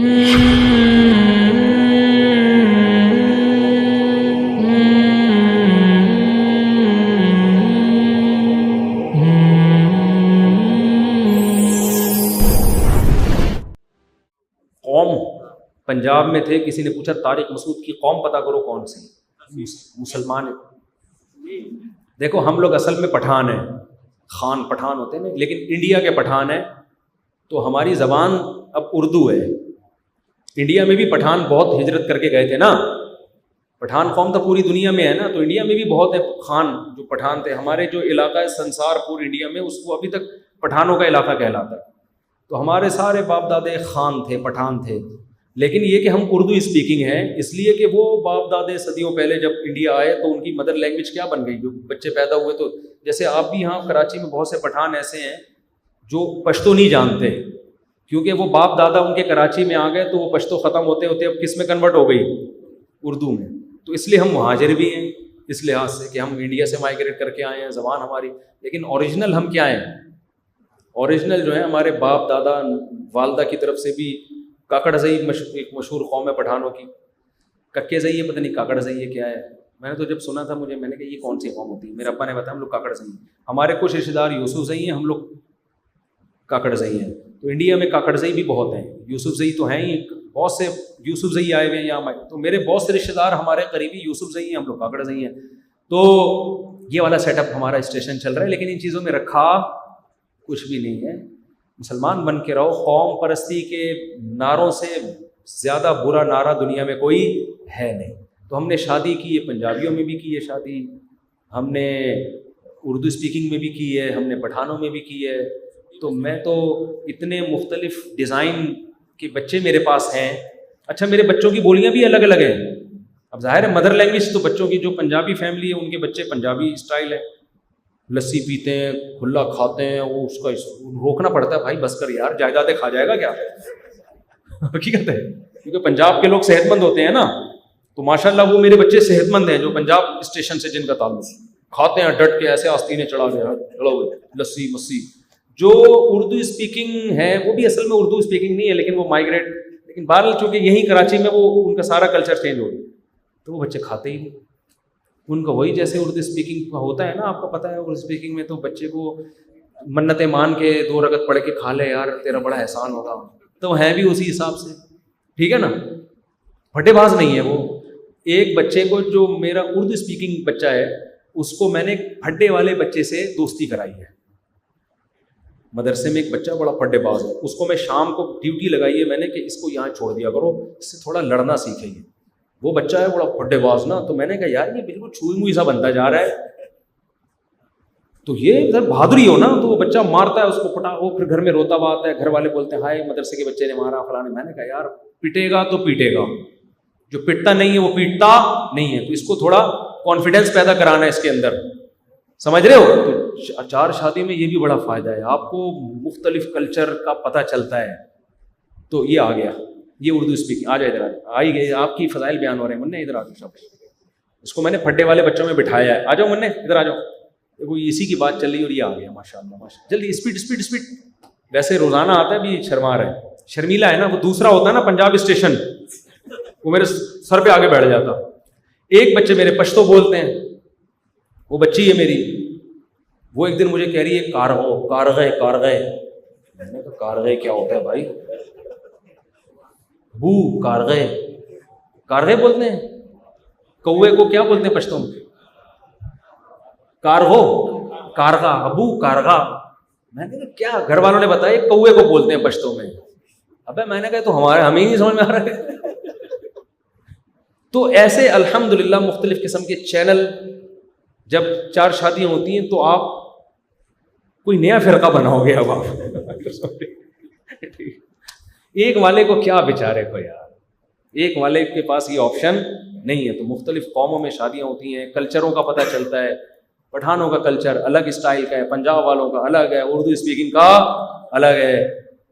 قوم پنجاب میں تھے، کسی نے پوچھا طارق مسعود کی قوم پتہ کرو کون سی، مسلمان ہے۔ دیکھو ہم لوگ اصل میں پٹھان ہیں، خان پٹھان ہوتے ہیں نا، لیکن انڈیا کے پٹھان ہیں، تو ہماری زبان اب اردو ہے۔ انڈیا میں بھی پٹھان بہت ہجرت کر کے گئے تھے نا، پٹھان قوم تو پوری دنیا میں ہے نا، تو انڈیا میں بھی بہت ہے خان جو پٹھان تھے۔ ہمارے جو علاقہ ہے سنسار پور انڈیا میں، اس کو ابھی تک پٹھانوں کا علاقہ کہلاتا ہے، تو ہمارے سارے باپ دادے خان تھے، پٹھان تھے۔ لیکن یہ کہ ہم اردو اسپیکنگ ہیں، اس لیے کہ وہ باپ دادے صدیوں پہلے جب انڈیا آئے تو ان کی مدر لینگویج کیا بن گئی، جو بچے پیدا ہوئے تو جیسے آپ بھی یہاں کراچی میں بہت سے پٹھان ایسے ہیں جو پشتو نہیں جانتے، کیونکہ وہ باپ دادا ان کے کراچی میں آ گئے تو وہ پشتو ختم ہوتے ہوتے اب کس میں کنورٹ ہو گئی، اردو میں۔ تو اس لیے ہم مہاجر بھی ہیں اس لحاظ سے کہ ہم انڈیا سے مائیگریٹ کر کے آئے ہیں، زبان ہماری، لیکن اوریجنل ہم کیا ہیں، اوریجنل جو ہے ہمارے باپ دادا والدہ کی طرف سے بھی کاکڑ زئی ایک مشہور قوم ہے پٹھانوں کی، ککے زئی ہے، پتہ نہیں کاکڑ زئی ہے کیا ہے، میں نے تو جب سنا تھا میں نے کہا یہ کون سی قوم ہوتی ہے، میرے ابا نے بتایا ہم لوگ کاکڑ زئی ہیں۔ ہمارے کچھ رشتے دار یوسف زئی ہیں، ہم لوگ کاکڑ زئی ہیں۔ تو انڈیا میں کاکڑ زئی بھی بہت ہیں، یوسف زئی تو ہیں ہی، بہت سے یوسف زئی آئے ہوئے ہیں یہاں، تو میرے بہت سے رشتے دار ہمارے قریبی یوسف زئی ہیں، ہم لوگ کاکڑ زئی ہیں۔ تو یہ والا سیٹ اپ ہمارا اسٹیشن چل رہا ہے، لیکن ان چیزوں میں رکھا کچھ بھی نہیں ہے۔ مسلمان بن کے رہو، قوم پرستی کے نعروں سے زیادہ برا نعرہ دنیا میں کوئی ہے نہیں۔ تو ہم نے شادی کی ہے، پنجابیوں میں بھی کی ہے شادی، ہم نے اردو اسپیکنگ میں بھی کی ہے، ہم نے پٹھانوں میں بھی کی ہے۔ تو میں تو اتنے مختلف ڈیزائن کے بچے میرے پاس ہیں۔ اچھا میرے بچوں کی بولیاں بھی الگ الگ ہیں، اب ظاہر ہے مدر لینگویج تو بچوں کی جو پنجابی فیملی ہے ان کے بچے پنجابی اسٹائل ہے، لسی پیتے ہیں، کھلا کھاتے ہیں، وہ اس کا روکنا پڑتا ہے، بھائی بس کر یار، جائیدادیں کھا جائے گا کیا، حقیقت ہے، کیونکہ پنجاب کے لوگ صحت مند ہوتے ہیں نا، تو ماشاءاللہ وہ میرے بچے صحت مند ہیں جو پنجاب اسٹیشن سے جن کا تعلق، کھاتے ہیں ڈٹ کے ایسے آستینے چڑھا گیا چڑھا ہوئے لسی مسی۔ جو اردو اسپیکنگ ہے وہ بھی اصل میں اردو اسپیکنگ نہیں ہے، لیکن وہ مائیگریٹ، لیکن بہرحال چونکہ یہیں کراچی میں وہ ان کا سارا کلچر چینج ہو گیا، تو وہ بچے کھاتے ہی نہیں، ان کا وہی جیسے اردو اسپیکنگ کا ہوتا ہے نا، آپ کو پتہ ہے اردو اسپیکنگ میں تو بچے کو منتیں مان کے 2 رکعت پڑھ کے کھا لے یار تیرا بڑا احسان ہوگا، تو ہے بھی اسی حساب سے، ٹھیک ہے نا، پھٹے باز نہیں ہے وہ۔ ایک بچے کو جو میرا اردو اسپیکنگ بچہ ہے اس کو میں نے پھڈے والے بچے سے دوستی کرائی ہے، مدرسے میں ایک بچہ بڑا پھڈے باز ہے، اس کو میں شام کو ڈیوٹی لگائی ہے میں نے کہ اس کو یہاں چھوڑ دیا کرو، اس سے تھوڑا لڑنا سیکھے گی، وہ بچہ ہے بڑا پھڈے باز نا، تو میں نے کہا یار یہ بالکل چھوئی موئی سا بنتا جا رہا ہے، تو یہ ادھر بہادری ہو نا، تو وہ بچہ مارتا ہے اس کو پٹا، وہ پھر گھر میں روتا ہوا آتا ہے، گھر والے بولتے ہیں ہائے مدرسے کے بچے نے مارا فلاں، میں نے کہا یار پٹے گا تو پیٹے گا، جو پٹتا نہیں ہے وہ پیٹتا نہیں ہے، تو اس کو تھوڑا کانفیڈینس پیدا کرانا ہے اس کے اندر، سمجھ رہے ہو؟ تو 4 شادی میں یہ بھی بڑا فائدہ ہے، آپ کو مختلف کلچر کا پتہ چلتا ہے۔ تو یہ آ گیا، یہ اردو اسپیکنگ، آ جائے ادھر آئی گئی، آپ کی فضائل بیان ہو رہے ہیں، منع ادھر آ جاؤ، اس کو میں نے پھڈے والے بچوں میں بٹھایا ہے، آ جاؤ منع ادھر آ جاؤ، دیکھو اسی کی بات چل رہی اور یہ آ گیا ماشاء اللہ جلدی، اسپیڈ، ویسے روزانہ آتا ہے بھی شرما رہا ہے، شرمیلا ہے نا، وہ دوسرا ہوتا ہے نا پنجاب اسٹیشن، وہ میرے سر پہ آگے بیٹھ جاتا۔ ایک بچے میرے پشتو بولتے ہیں، وہ بچی ہے میری، وہ ایک دن مجھے کہہ رہی ہے کارغے، میں نے کہا کارغے کیا ہوتا ہے بھائی، بو کارغے بولتے ہیں، کوے کو کیا بولتے ہیں پشتوں میں، کارغا، ابو کارغا، میں نے کہا کیا، گھر والوں نے بتایا کوے کو بولتے ہیں پشتوں میں، ابے میں نے کہا تو ہمیں نہیں سمجھ میں آ رہا ہے۔ تو ایسے الحمدللہ مختلف قسم کے چینل، جب 4 شادیاں ہوتی ہیں تو آپ کوئی نیا فرقہ بناؤ گے، اب آپ ایک والے کو کیا بیچارے کو یار، ایک والے کے پاس یہ آپشن نہیں ہے، تو مختلف قوموں میں شادیاں ہوتی ہیں، کلچروں کا پتہ چلتا ہے، پٹھانوں کا کلچر الگ اسٹائل کا ہے، پنجاب والوں کا الگ ہے، اردو اسپیکنگ کا الگ ہے،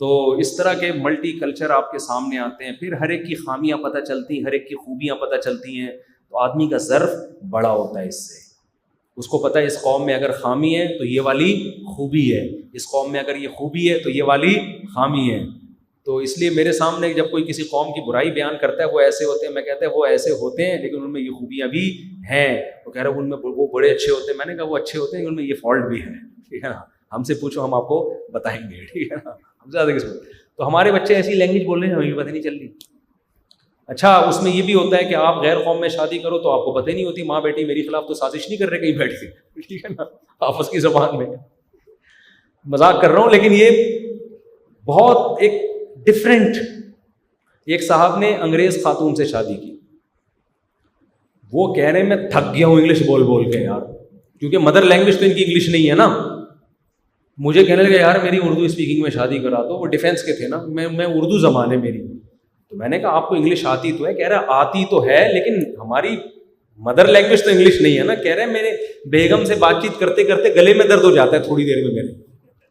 تو اس طرح کے ملٹی کلچر آپ کے سامنے آتے ہیں، پھر ہر ایک کی خامیاں پتہ چلتی ہیں، ہر ایک کی خوبیاں پتہ چلتی ہیں، تو آدمی کا ظرف بڑا ہوتا ہے اس سے، اس کو پتہ ہے اس قوم میں اگر خامی ہے تو یہ والی خوبی ہے، اس قوم میں اگر یہ خوبی ہے تو یہ والی خامی ہے، تو اس لیے میرے سامنے جب کوئی کسی قوم کی برائی بیان کرتا ہے وہ ایسے ہوتے ہیں، میں کہتا ہے وہ ایسے ہوتے ہیں لیکن ان میں یہ خوبیاں بھی ہیں. وہ کہہ رہا ہے ان میں وہ بڑے اچھے ہوتے ہیں. میں نے کہا وہ اچھے ہوتے ہیں ان میں یہ فالٹ بھی ہے. ٹھیک ہے نا، ہم سے پوچھو ہم آپ کو بتائیں گے. ٹھیک ہے نا، ہم زیادہ کس میں. تو ہمارے بچے ایسی لینگویج بول رہے ہیں ہمیں پتہ نہیں چل رہی. اچھا اس میں یہ بھی ہوتا ہے کہ آپ غیر قوم میں شادی کرو تو آپ کو پتہ ہی نہیں ہوتی ماں بیٹی میری خلاف تو سازش نہیں کر رہے کہیں بیٹھ کے. ٹھیک ہے نا، آپس کی زبان میں. مذاق کر رہا ہوں لیکن یہ بہت ایک ڈفرینٹ. ایک صاحب نے انگریز خاتون سے شادی کی. وہ کہہ رہے ہیں میں تھک گیا ہوں انگلش بول بول کے یار، کیونکہ مدر لینگویج تو ان کی انگلش نہیں ہے نا. مجھے کہنے لگا یار میری اردو اسپیکنگ میں شادی کرا دو. وہ ڈیفینس کے تھے نا، میں اردو زبان ہے میری. تو میں نے کہا آپ کو انگلش آتی تو ہے؟ کہہ رہا آتی تو ہے لیکن ہماری مدر لینگویج تو انگلش نہیں ہے نا. کہہ رہے ہیں میرے بیگم سے بات چیت کرتے کرتے گلے میں درد ہو جاتا ہے تھوڑی دیر میں میرے.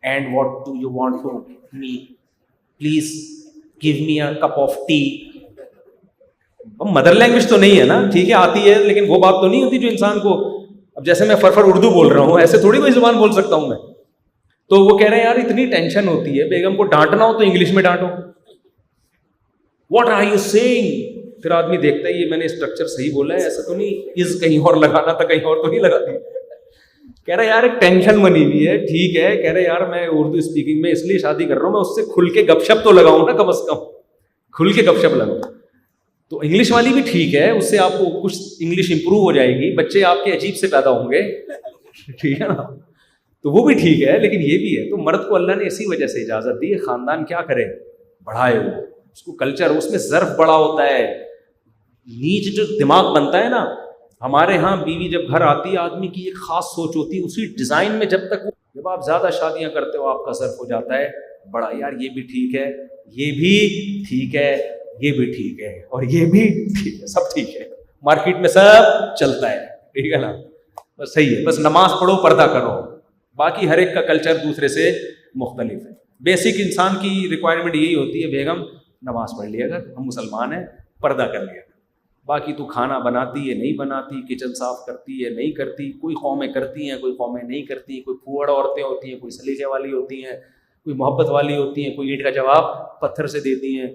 And what do you want from me, please give me a cup of T. Mother language تو نہیں ہے نا، ٹھیک ہے آتی ہے لیکن وہ بات تو نہیں ہوتی جو انسان کو. اب جیسے میں فرفر اردو بول رہا ہوں ایسے تھوڑی کوئی زبان بول سکتا ہوں میں. تو وہ کہہ رہے ہیں یار اتنی ٹینشن ہوتی ہے، بیگم کو ڈانٹنا ہو تو انگلش میں ڈانٹو. What are you saying? پھر آدمی دیکھتا ہے یہ میں نے اسٹرکچر صحیح بولا ہے، ایسا تو نہیں از کہیں اور لگانا تھا کہیں اور تو نہیں لگا دی. کہہ رہے یار ایک ٹینشن بنی ہوئی ہے. ٹھیک ہے کہہ رہے یار میں اردو اسپیکنگ میں اس لیے شادی کر رہا ہوں میں اس سے کھل کے گپ شپ تو لگاؤں نا، کم از کم کھل کے گپ شپ لگاؤں. تو انگلش والی بھی ٹھیک ہے، اس سے آپ کو کچھ انگلش امپروو ہو جائے گی، بچے آپ کے عجیب سے پیدا ہوں گے. ٹھیک ہے نا، تو وہ بھی ٹھیک ہے لیکن یہ بھی ہے. تو مرد کو اللہ نے اسی وجہ سے اجازت دی ہے خاندان کیا کرے، بڑھائے. وہ اس کو کلچر اس میں ظرف بڑا ہوتا ہے. نیچ جو دماغ بنتا ہے نا، ہمارے ہاں بیوی جب گھر آتی ہے آدمی کی ایک خاص سوچ ہوتی ہے اسی ڈیزائن میں. جب آپ زیادہ شادیاں کرتے ہو آپ کا ظرف ہو جاتا ہے بڑا، یار یہ بھی ٹھیک ہے، یہ بھی ٹھیک ہے، یہ بھی ٹھیک ہے اور یہ بھی ٹھیک ہے، سب ٹھیک ہے، مارکیٹ میں سب چلتا ہے. ٹھیک ہے نا، بس صحیح ہے. بس نماز پڑھو پردہ کرو، باقی ہر ایک کا کلچر دوسرے سے مختلف ہے. بیسک انسان کی ریکوائرمنٹ یہی ہوتی ہے بیگم نماز پڑھ لیا کر، ہم مسلمان ہیں، پردہ کر لیا کر. باقی تو کھانا بناتی ہے نہیں بناتی، کچن صاف کرتی ہے نہیں کرتی. کوئی قومیں کرتی ہیں کوئی قومیں نہیں کرتی. کوئی پھوڑ عورتیں ہوتی ہیں، کوئی سلیقے والی ہوتی ہیں، کوئی محبت والی ہوتی ہیں، کوئی اینٹ کا جواب پتھر سے دیتی ہیں.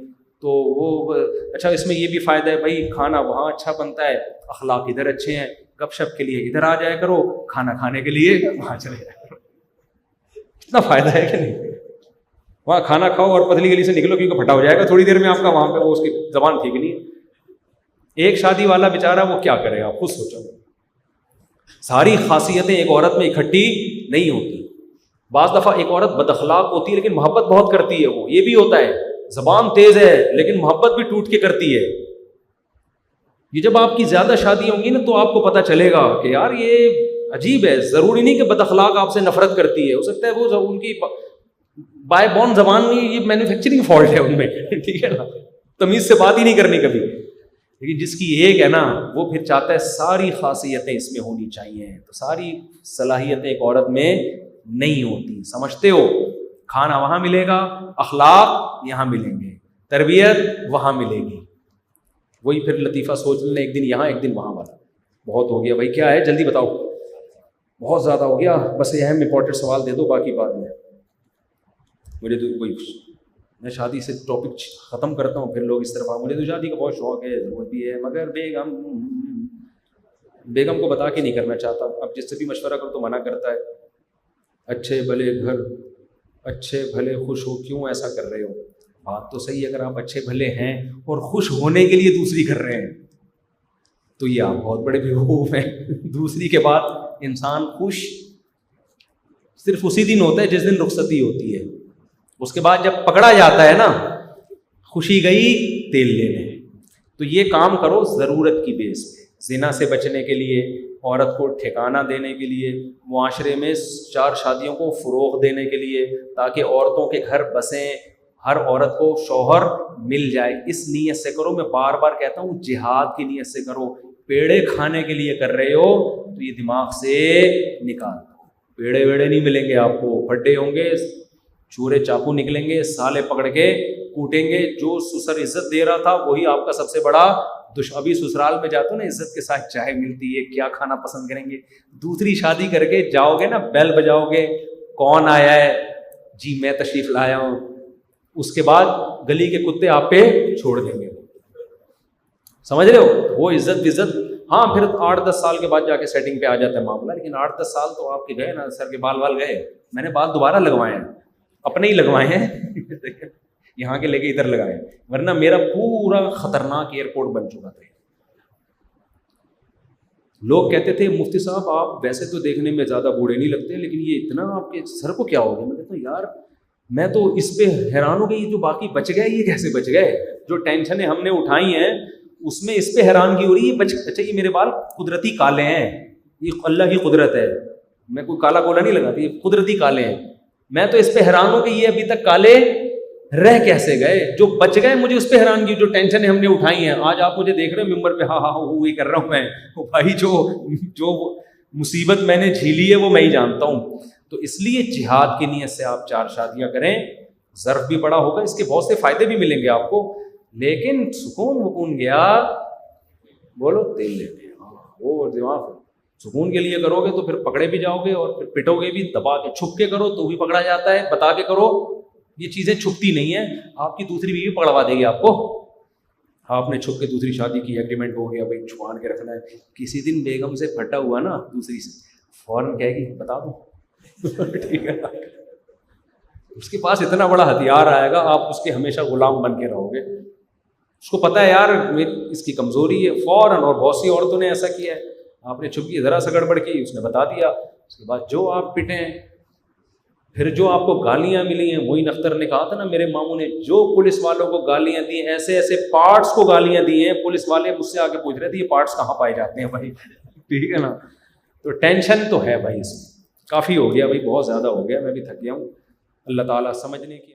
تو وہ اچھا اس میں یہ بھی فائدہ ہے بھائی کھانا وہاں اچھا بنتا ہے، اخلاق ادھر اچھے ہیں، گپ شپ کے لیے ادھر آ جایا کرو، کھانا کھانے کے لیے وہاں چلے جایا کرو. اتنا فائدہ ہے کہ نہیں؟ وہاں کھانا کھاؤ اور پتلی گلی سے نکلو کیونکہ پھٹا ہو جائے گا تھوڑی دیر میں آپ کا وہاں پہ، وہ اس کی زبان ٹھیک نہیں ہے. ایک شادی والا بیچارہ وہ کیا کرے گا، خود سوچو. ساری خاصیتیں ایک عورت میں اکٹھی نہیں ہوتی. بعض دفعہ ایک عورت بد اخلاق ہوتی ہے لیکن محبت بہت کرتی ہے. وہ یہ بھی ہوتا ہے، زبان تیز ہے لیکن محبت بھی ٹوٹ کے کرتی ہے. یہ جب آپ کی زیادہ شادی ہوں گی نا تو آپ کو پتہ چلے گا کہ یار یہ عجیب ہے. ضروری نہیں کہ بد اخلاق آپ سے نفرت کرتی ہے، ہو سکتا ہے وہ ان کی بائی بورن زبان میں یہ مینوفیکچرنگ فالٹ ہے ان میں. ٹھیک ہے نا، تمیز سے بات ہی نہیں کرنی کبھی. لیکن جس کی ایک ہے نا وہ پھر چاہتا ہے ساری خاصیتیں اس میں ہونی چاہیے. تو ساری صلاحیتیں ایک عورت میں نہیں ہوتی. سمجھتے ہو؟ کھانا وہاں ملے گا، اخلاق یہاں ملیں گے، تربیت وہاں ملے گی. وہی پھر لطیفہ سوچ لینا، ایک دن یہاں ایک دن وہاں والا. بہت ہو گیا بھائی، کیا ہے جلدی بتاؤ، بہت زیادہ ہو گیا. بس یہ اہم امپورٹنٹ سوال دے دو، باقی بعد میں. مجھے تو کوئی میں شادی سے ٹاپک ختم کرتا ہوں پھر لوگ اس طرف مجھے تو شادی کا بہت شوق ہے، ضرورت بھی ہے، مگر بیگم کو بتا کے نہیں کرنا چاہتا. اب جس سے بھی مشورہ کرو تو منع کرتا ہے. اچھے بھلے گھر، اچھے بھلے خوش ہو، کیوں ایسا کر رہے ہو؟ بات تو صحیح ہے، اگر آپ اچھے بھلے ہیں اور خوش ہونے کے لیے دوسری کر رہے ہیں تو یہ آپ بہت بڑے بیوقوف ہیں. دوسری کے بعد انسان خوش صرف اسی دن ہوتا ہے جس دن رخصتی ہوتی ہے. اس کے بعد جب پکڑا جاتا ہے نا، خوشی گئی تیل لینے. تو یہ کام کرو ضرورت کی بیس پہ، زنا سے بچنے کے لیے، عورت کو ٹھکانہ دینے کے لیے، معاشرے میں 4 شادیوں کو فروغ دینے کے لیے، تاکہ عورتوں کے گھر بسیں، ہر عورت کو شوہر مل جائے. اس نیت سے کرو. میں بار بار کہتا ہوں جہاد کی نیت سے کرو. پیڑے کھانے کے لیے کر رہے ہو تو یہ دماغ سے نکال دو. پیڑے ویڑے نہیں ملیں گے آپ کو، پھڈے ہوں گے، چورے چاقو نکلیں گے، سالے پکڑ کے کوٹیں گے. جو سسر عزت دے رہا تھا وہی آپ کا سب سے بڑا دشمن. ابھی سسرال میں جاتے ہو نا، عزت کے ساتھ چائے ملتی ہے، کیا کھانا پسند کریں گے. دوسری شادی کر کے جاؤ گے نا، بیل بجاؤ گے، کون آیا ہے؟ جی میں تشریف لایا ہوں. اس کے بعد گلی کے کتے آپ پہ چھوڑ دیں گے. سمجھ رہے ہو؟ وہ عزت ہاں پھر 8-10 سال کے بعد جا کے سیٹنگ پہ آ جاتا ہے معاملہ, لیکن 8-10 سال تو آپ کے گئے نا, سر کے بال گئے. میں نے بال دوبارہ لگوائے ہیں, اپنے ہی لگوائے ہیں یہاں کے لے کے ادھر لگائے, ورنہ میرا پورا خطرناک ایئرپورٹ بن چکا تھا. لوگ کہتے تھے مفتی صاحب آپ ویسے تو دیکھنے میں زیادہ بوڑھے نہیں لگتے, لیکن یہ اتنا آپ کے سر کو کیا ہو گیا؟ میں کہتا ہوں یار میں تو اس پہ حیران ہو گئی, جو باقی بچ گئے یہ کیسے بچ گئے؟ جو ٹینشنیں ہم نے اٹھائی ہیں اس میں اس پہ حیران کی ہو رہی ہے. اچھا یہ میرے بال قدرتی کالے ہیں, یہ اللہ کی قدرت ہے, میں کوئی کالا کولا نہیں لگاتی, یہ قدرتی کالے ہیں. میں تو اس پہ حیران ہوں کہ یہ ابھی تک کالے رہ کیسے گئے. جو بچ گئے مجھے اس پہ حیران کی, جو ٹینشنیں ہم نے اٹھائی ہیں. آج آپ مجھے دیکھ رہے ہیں ممبر پہ ہاں وہی کر رہا ہوں میں, بھائی جو مصیبت میں نے جھیلی ہے وہ میں ہی جانتا ہوں. تو اس لیے جہاد کی نیت سے آپ 4 شادیاں کریں, ظرف بھی بڑا ہوگا, اس کے بہت سے فائدے بھی ملیں گے آپ کو, لیکن سکون گیا بولو تیل لیتے ہیں. وہ دماغ سکون کے لیے کرو گے تو پھر پکڑے بھی جاؤ گے, اور پھر پٹو گے بھی, دبا کے چھپ کے کرو تو بھی پکڑا جاتا ہے, بتا کے کرو یہ چیزیں چھپتی نہیں ہیں. آپ کی دوسری بیوی پکڑوا دے گی آپ کو. آپ نے چھپ کے دوسری شادی کی, ایگریمنٹ ہو گیا بھائی چھپان کے رکھنا ہے, کسی دن بیگم سے پھٹا ہوا نا دوسری سے, فوراً کہے گی بتا دو ٹھیک ہے. اس کے پاس اتنا بڑا ہتھیار آئے گا, آپ اس کے ہمیشہ غلام بن کے رہو گے. اس کو پتا ہے یار اس کی کمزوری ہے فوراً, اور بہت سی عورتوں نے ایسا کیا ہے. آپ نے چھپ کی ذرا سا گڑبڑ کی, اس نے بتا دیا, اس کے بعد جو آپ پٹیں, پھر جو آپ کو گالیاں ملی ہیں. وہی نختر نے کہا تھا نا, میرے ماموں نے جو پولیس والوں کو گالیاں دی ہیں, ایسے ایسے پارٹس کو گالیاں دی ہیں, پولیس والے مجھ سے آ کے پوچھ رہے تھے یہ پارٹس کہاں پائے جاتے ہیں بھائی. ٹھیک ہے نا. تو ٹینشن تو ہے بھائی, اس میں کافی ہو گیا بھائی, بہت زیادہ ہو گیا, میں بھی تھک گیا ہوں. اللہ تعالیٰ سمجھنے کی